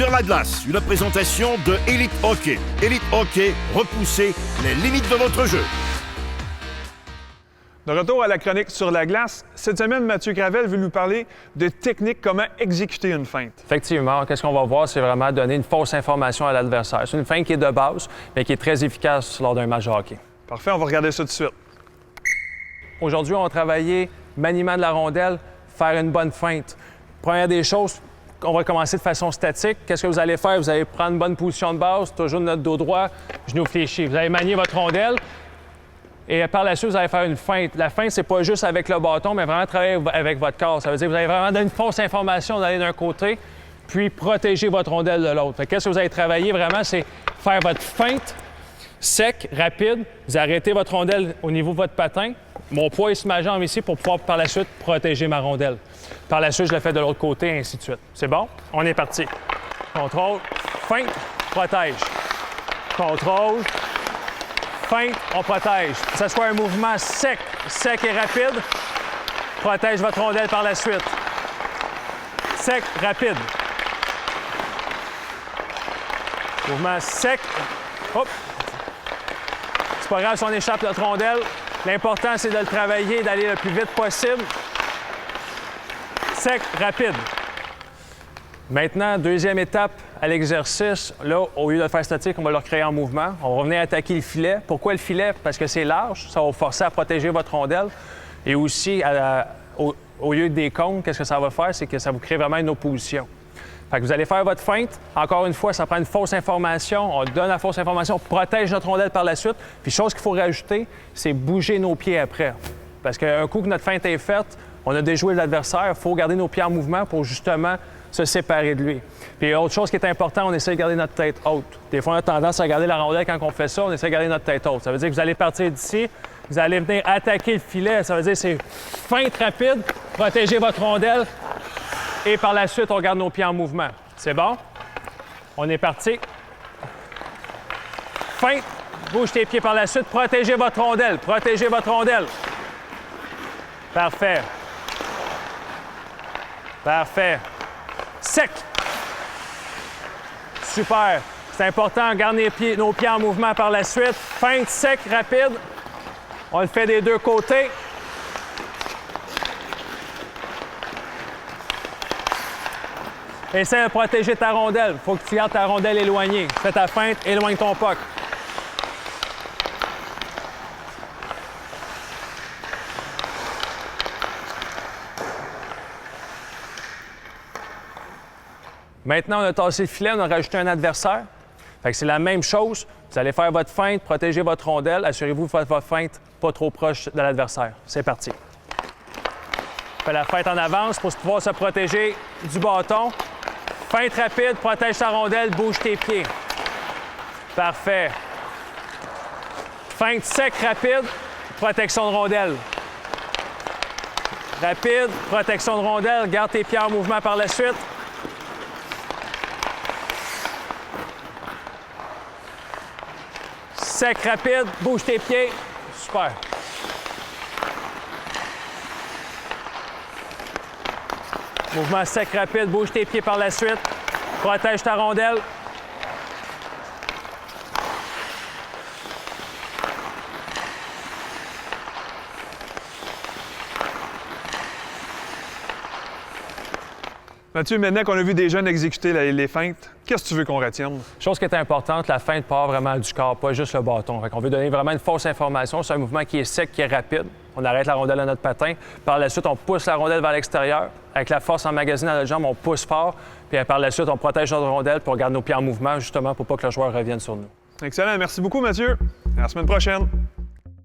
Sur la glace, une présentation de Elite Hockey. Elite Hockey, repoussez les limites de votre jeu. De retour à la chronique sur la glace, cette semaine, Mathieu Gravel veut nous parler de technique, comment exécuter une feinte. Effectivement, qu'est-ce qu'on va voir, c'est vraiment donner une fausse information à l'adversaire. C'est une feinte qui est de base, mais qui est très efficace lors d'un match de hockey. Parfait, on va regarder ça tout de suite. Aujourd'hui, on va travailler maniement de la rondelle, faire une bonne feinte. Première des choses, on va commencer de façon statique. Qu'est-ce que vous allez faire? Vous allez prendre une bonne position de base, toujours notre dos droit, genou fléchi. Vous allez manier votre rondelle. Et par la suite, vous allez faire une feinte. La feinte, c'est pas juste avec le bâton, mais vraiment travailler avec votre corps. Ça veut dire que vous allez vraiment donner une fausse information d'aller d'un côté, puis protéger votre rondelle de l'autre. Qu'est-ce que vous allez travailler vraiment, c'est faire votre feinte sec, rapide. Vous arrêtez votre rondelle au niveau de votre patin. Mon poids est sur ma jambe ici pour pouvoir par la suite protéger ma rondelle. Par la suite, je le fais de l'autre côté, et ainsi de suite. C'est bon? On est parti. Contrôle, feinte, protège. Contrôle, feinte, on protège. Que ce soit un mouvement sec et rapide, protège votre rondelle par la suite. Sec, rapide. Mouvement sec. Hop. C'est pas grave si on échappe notre rondelle. L'important, c'est de le travailler, d'aller le plus vite possible. Sec, rapide. Maintenant, deuxième étape à l'exercice. Là, au lieu de le faire statique, on va le recréer en mouvement. On va venir attaquer le filet. Pourquoi le filet? Parce que c'est large. Ça va vous forcer à protéger votre rondelle. Et aussi, au lieu des cônes, qu'est-ce que ça va faire? C'est que ça vous crée vraiment une opposition. Fait que vous allez faire votre feinte. Encore une fois, ça prend une fausse information. On donne la fausse information, on protège notre rondelle par la suite. Puis chose qu'il faut rajouter, c'est bouger nos pieds après. Parce qu'un coup que notre feinte est faite, on a déjoué l'adversaire. Il faut garder nos pieds en mouvement pour justement se séparer de lui. Puis autre chose qui est important, on essaie de garder notre tête haute. Des fois, on a tendance à garder la rondelle quand on fait ça. On essaie de garder notre tête haute. Ça veut dire que vous allez partir d'ici, vous allez venir attaquer le filet. Ça veut dire que c'est feinte rapide, protéger votre rondelle. Et par la suite, on garde nos pieds en mouvement. C'est bon? On est parti. Feinte. Bouge tes pieds par la suite. Protégez votre rondelle. Protégez votre rondelle. Parfait. Parfait. Sec. Super. C'est important, on garde nos pieds en mouvement par la suite. Feinte sec, rapide. On le fait des deux côtés. Essaie de protéger ta rondelle. Il faut que tu gardes ta rondelle éloignée. Fais ta feinte, éloigne ton puck. Maintenant, on a tassé le filet, on a rajouté un adversaire. Fait que c'est la même chose. Vous allez faire votre feinte, protéger votre rondelle. Assurez-vous de faire votre feinte pas trop proche de l'adversaire. C'est parti. Fais la feinte en avance pour pouvoir se protéger du bâton. Feinte rapide, protège ta rondelle, bouge tes pieds. Parfait. Feinte sec, rapide, protection de rondelle. Rapide, protection de rondelle, garde tes pieds en mouvement par la suite. Sec, rapide, bouge tes pieds. Super. Mouvement sec, rapide, bouge tes pieds par la suite. Protège ta rondelle. Mathieu, maintenant qu'on a vu des jeunes exécuter les feintes, qu'est-ce que tu veux qu'on retienne? Chose qui est importante, la feinte part vraiment du corps, pas juste le bâton. On veut donner vraiment une fausse information. C'est un mouvement qui est sec, qui est rapide. On arrête la rondelle à notre patin. Par la suite, on pousse la rondelle vers l'extérieur. Avec la force emmagasinée dans notre jambe, on pousse fort. Puis par la suite, on protège notre rondelle pour garder nos pieds en mouvement, justement, pour pas que le joueur revienne sur nous. Excellent. Merci beaucoup, Mathieu. À la semaine prochaine.